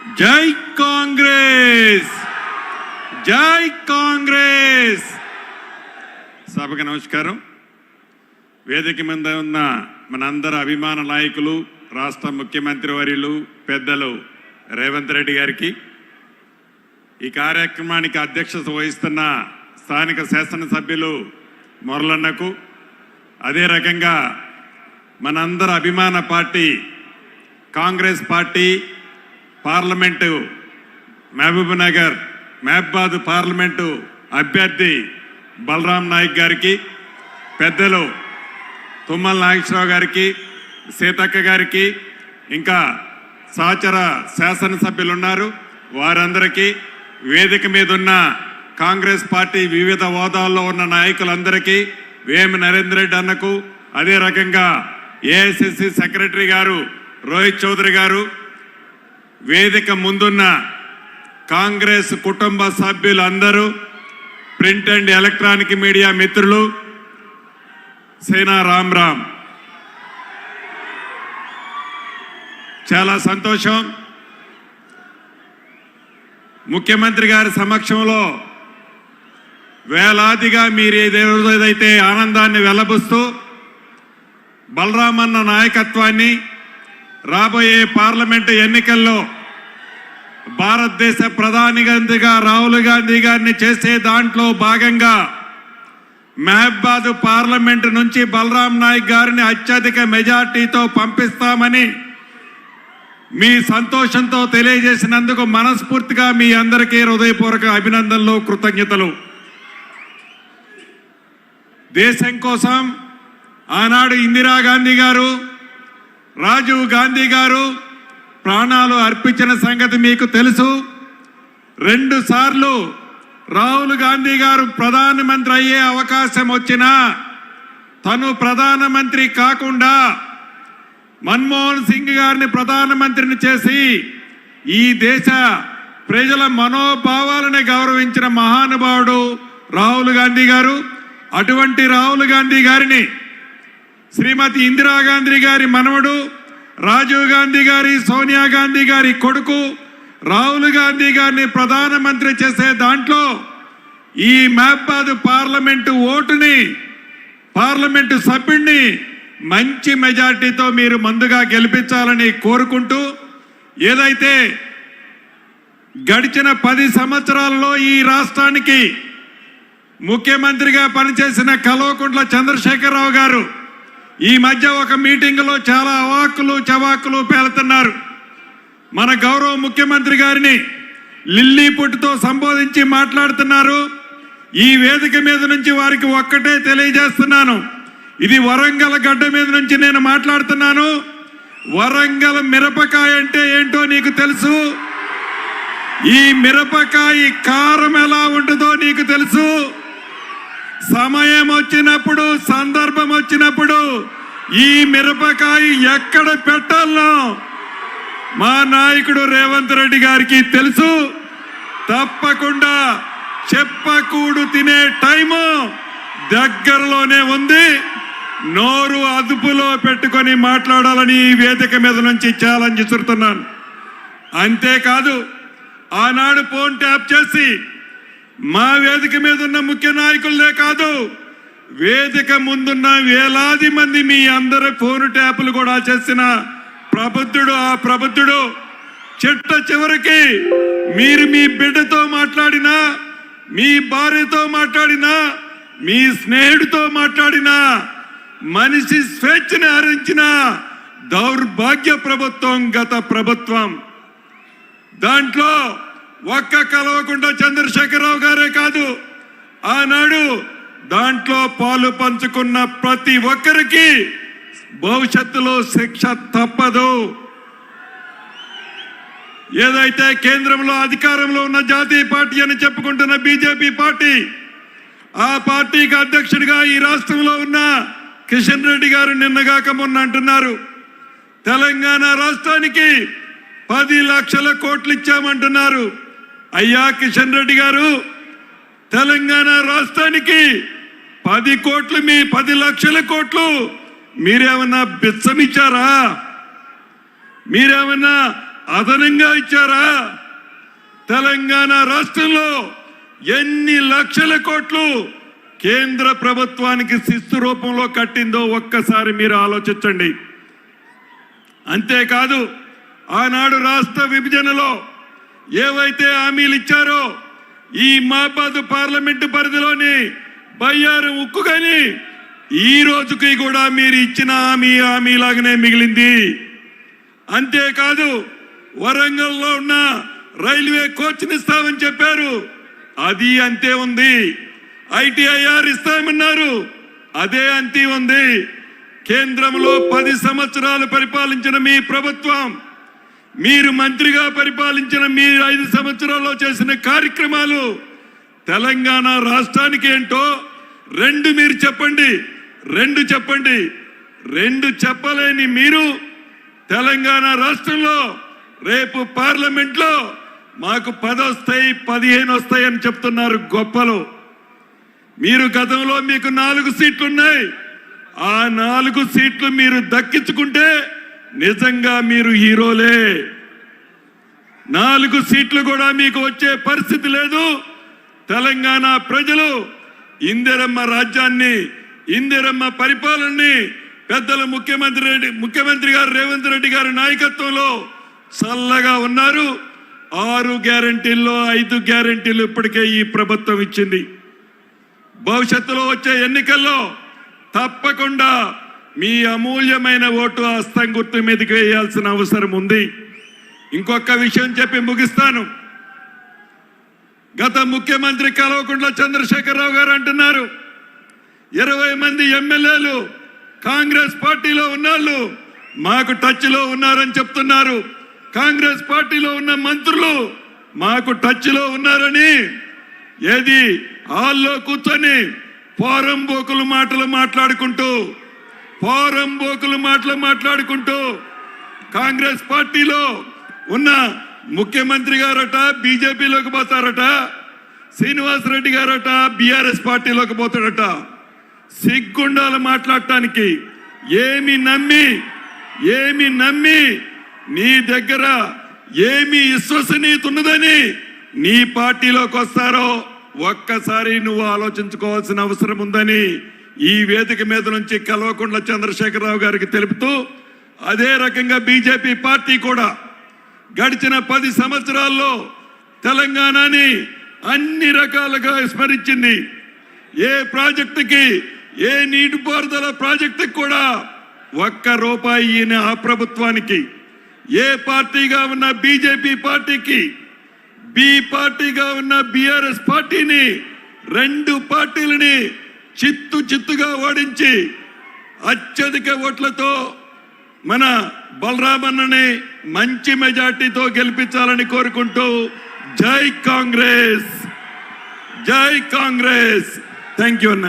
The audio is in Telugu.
జై కాంగ్రెస్, జై కాంగ్రెస్. సభకు నమస్కారం. వేదిక మీద ఉన్న మనందరి అభిమాన నాయకులు, రాష్ట్ర ముఖ్యమంత్రి వర్యులు పెద్దలు రేవంత్ రెడ్డి గారికి, ఈ కార్యక్రమానికి అధ్యక్షత వహిస్తున్న స్థానిక శాసనసభ్యులు మొరలన్నకు, అదే రకంగా మనందరి అభిమాన party Congress party parliament Mahabubnagar మహబాద్ పార్లమెంటు అభ్యర్థి బలరాం నాయక్ గారికి, పెద్దలు తుమ్మల నాగేశ్వరరావు గారికి, సీతక్క గారికి, ఇంకా సహచర శాసనసభ్యులు ఉన్నారు వారందరికీ, వేదిక మీద ఉన్న కాంగ్రెస్ పార్టీ వివిధ హోదాల్లో ఉన్న నాయకులందరికీ, వేమి నరేంద్ర రెడ్డి అన్నకు, అదే రకంగా ఏఐసిసి సెక్రటరీ గారు రోహిత్ చౌదరి గారు, వేదిక ముందున్న కాంగ్రెస్ కుటుంబ సభ్యులందరూ, ప్రింట్ అండ్ ఎలక్ట్రానిక్ మీడియా మిత్రులు, సేనా రామ్ రామ్. చాలా సంతోషం. ముఖ్యమంత్రి గారి సమక్షంలో వేలాదిగా మీరు ఏదైతే ఆనందాన్ని వెల్లబుస్తూ బలరామన్న నాయకత్వాన్ని రాబోయే పార్లమెంటు ఎన్నికల్లో భారతదేశ ప్రధానిగా రాహుల్ గాంధీ గారిని చేసే దాంట్లో భాగంగా మహబాద్ పార్లమెంటు నుంచి బలరాం నాయక్ గారిని అత్యధిక మెజార్టీతో పంపిస్తామని మీ సంతోషంతో తెలియజేసినందుకు మనస్ఫూర్తిగా మీ అందరికీ హృదయపూర్వక అభినందనలు, కృతజ్ఞతలు. దేశం కోసం ఆనాడు ఇందిరాగాంధీ గారు, రాజీవ్ గాంధీ గారు ప్రాణాలు అర్పించిన సంగతి మీకు తెలుసు. 2 సార్లు రాహుల్ గాంధీ గారు ప్రధానమంత్రి అయ్యే అవకాశం వచ్చినా తను ప్రధానమంత్రి కాకుండా మన్మోహన్ సింగ్ గారిని ప్రధానమంత్రిని చేసి ఈ దేశ ప్రజల మనోభావాలను గౌరవించిన మహానుభావుడు రాహుల్ గాంధీ గారు. అటువంటి రాహుల్ గాంధీ గారిని శ్రీమతి ఇందిరాగాంధీ గారి మనవడు, రాజీవ్ గాంధీ గారి, సోనియా గాంధీ గారి కొడుకు రాహుల్ గాంధీ గారిని ప్రధానమంత్రి చేసే దాంట్లో ఈ మహబాద్ పార్లమెంటు ఓటుని, పార్లమెంటు సభ్యుడిని మంచి మెజార్టీతో మీరు ముందుగా గెలిపించాలని కోరుకుంటూ, ఏదైతే గడిచిన 10 సంవత్సరాల్లో ఈ రాష్ట్రానికి ముఖ్యమంత్రిగా పనిచేసిన కల్వకుంట్ల చంద్రశేఖరరావు గారు ఈ మధ్య ఒక మీటింగ్లో చాలా అవాక్కులు చవాకులు పేలుతున్నారు. మన గౌరవ ముఖ్యమంత్రి గారిని లిల్లీ పుట్టుతో సంబోధించి మాట్లాడుతున్నారు. ఈ వేదిక మీద నుంచి వారికి ఒక్కటే తెలియజేస్తున్నాను, ఇది వరంగల్ గడ్డ మీద నుంచి నేను మాట్లాడుతున్నాను. వరంగల్ మిరపకాయ అంటే ఏంటో నీకు తెలుసు. ఈ మిరపకాయ కారం ఎలా ఉంటుందో నీకు తెలుసు. సమయం వచ్చినప్పుడు, సందర్భం వచ్చినప్పుడు ఈ మిరపకాయ ఎక్కడ పెట్టాలో మా నాయకుడు రేవంత్ రెడ్డి గారికి తెలుసు. తప్పకుండా చెప్పకూడు తినే టైము దగ్గరలోనే ఉంది. నోరు అదుపులో పెట్టుకొని మాట్లాడాలని ఈ వేదిక మీద నుంచి ఛాలెంజ్ ఇస్తున్నాను. అంతేకాదు, ఆనాడు ఫోన్ ట్యాప్ చేసి మా వేదిక మీద ఉన్న ముఖ్య నాయకులే కాదు, వేదిక ముందున్న వేలాది మంది మీ అందరి ఫోన్ ట్యాపులు కూడా చేసిన ప్రబుద్ధుడు, ఆ ప్రబుద్ధుడు చిట్ట చివరికి మీరు మీ బిడ్డతో మాట్లాడినా, మీ భార్యతో మాట్లాడినా, మీ స్నేహితుడితో మాట్లాడినా మనిషి స్వేచ్ఛని హరించిన దౌర్భాగ్య ప్రభుత్వం గత ప్రభుత్వం. దాంట్లో ఒక్క కల్వకుంట్ల చంద్రశేఖరరావు గారే కాదు, ఆనాడు దాంట్లో పాలు పంచుకున్న ప్రతి ఒక్కరికి భవిష్యత్తులో శిక్ష తప్పదు. ఏదైతే కేంద్రంలో అధికారంలో ఉన్న జాతీయ పార్టీ అని చెప్పుకుంటున్న బీజేపీ పార్టీ, ఆ పార్టీకి అధ్యక్షుడిగా ఈ రాష్ట్రంలో ఉన్న కిషన్ రెడ్డి గారు నిన్నగాక మొన్న అంటున్నారు, తెలంగాణ రాష్ట్రానికి 10 లక్షల కోట్లు ఇచ్చామంటున్నారు. అయ్యా కిషన్ రెడ్డి గారు, తెలంగాణ రాష్ట్రానికి 10 కోట్లు, మీ 10 లక్షల కోట్లు మీరేమన్నా బిచ్చమిచ్చారా? మీరేమన్నా అదనంగా ఇచ్చారా? తెలంగాణ రాష్ట్రంలో ఎన్ని లక్షల కోట్లు కేంద్ర ప్రభుత్వానికి శిస్తు రూపంలో కట్టిందో ఒక్కసారి మీరు ఆలోచించండి. అంతేకాదు ఆనాడు రాష్ట్ర విభజనలో ఏవైతే హామీలు ఇచ్చారో ఈ మహబాద్ పార్లమెంటు పరిధిలోని బయ్యారం ఉక్కు కానీ ఈ రోజుకి కూడా మీరు ఇచ్చిన హామీలాగానే మిగిలింది. అంతేకాదు వరంగల్లో ఉన్న రైల్వే కోచ్ని ఇస్తామని చెప్పారు, అది అంతే ఉంది. ఐటీఐఆర్ ఇస్తామన్నారు, అదే అంతే ఉంది. కేంద్రంలో 10 సంవత్సరాలు పరిపాలించిన మీ ప్రభుత్వం, మీరు మంత్రిగా పరిపాలించిన మీ 5 సంవత్సరాల్లో చేసిన కార్యక్రమాలు తెలంగాణ రాష్ట్రానికి ఏంటో మీరు చెప్పండి. 2 చెప్పలేని మీరు తెలంగాణ రాష్ట్రంలో రేపు పార్లమెంట్లో మాకు 10 వస్తాయి 15 వస్తాయి అని చెప్తున్నారు గొప్పలు. మీరు గతంలో మీకు 4 సీట్లు ఉన్నాయి, ఆ 4 సీట్లు మీరు దక్కించుకుంటే నిజంగా మీరు హీరోలే. 4 సీట్లు కూడా మీకు వచ్చే పరిస్థితి లేదు. తెలంగాణ ప్రజలు ఇందిరమ్మ రాజ్యాన్ని, ఇందిరమ్మ పరిపాలనని పెద్దల ముఖ్యమంత్రి గారు రేవంత్ రెడ్డి గారి నాయకత్వంలో చల్లగా ఉన్నారు. 6 గ్యారెంటీల్లో 5 గ్యారెంటీలు ఇప్పటికే ఈ ప్రభుత్వం ఇచ్చింది. భవిష్యత్తులో వచ్చే ఎన్నికల్లో తప్పకుండా మీ అమూల్యమైన ఓటు హస్తం గుర్తు మీదకి వేయాల్సిన అవసరం ఉంది. ఇంకొక విషయం చెప్పి ముగిస్తాను. గత ముఖ్యమంత్రి కల్వకుంట్ల చంద్రశేఖరరావు గారు అంటున్నారు 20 మంది ఎమ్మెల్యేలు కాంగ్రెస్ పార్టీలో ఉన్నాళ్ళు మాకు టచ్లో ఉన్నారని చెప్తున్నారు. కాంగ్రెస్ పార్టీలో ఉన్న మంత్రులు మాకు టచ్లో ఉన్నారని ఏది హాల్లో కూర్చొని పోరంబోకులు మాటలు మాట్లాడుకుంటూ కాంగ్రెస్ పార్టీలో ఉన్న ముఖ్యమంత్రి గారట బీజేపీలోకి పోతారట, శ్రీనివాస్ రెడ్డి గారట బీఆర్ఎస్ పార్టీలోకి పోతాడట. సిగ్గుండాలు మాట్లాడటానికి. ఏమి నమ్మి నీ దగ్గర ఏమి విశ్వసనీయత ఉన్నదని నీ పార్టీలోకి వస్తారో ఒక్కసారి నువ్వు ఆలోచించుకోవాల్సిన అవసరం ఉందని ఈ వేదిక మీద నుంచి కల్వకుంట్ల చంద్రశేఖరరావు గారికి తెలుపుతూ, అదే రకంగా బీజేపీ పార్టీ కూడా గడిచిన 10 సంవత్సరాల్లో తెలంగాణని అన్ని రకాలుగా విస్మరించింది. ఏ ప్రాజెక్టుకి, ఏ నీటిపారుదల ప్రాజెక్టుకి కూడా ₹1 ఈయన ఆ ప్రభుత్వానికి, ఏ పార్టీగా ఉన్న బీజేపీ పార్టీకి, బి పార్టీగా ఉన్న బీఆర్ఎస్ పార్టీని 2 పార్టీలని చిత్తుగా ఓడించి అత్యధిక ఓట్లతో మన బలరామన్నని మంచి మెజార్టీతో గెలిపించాలని కోరుకుంటూ జై కాంగ్రెస్. థ్యాంక్ యూ అన్న.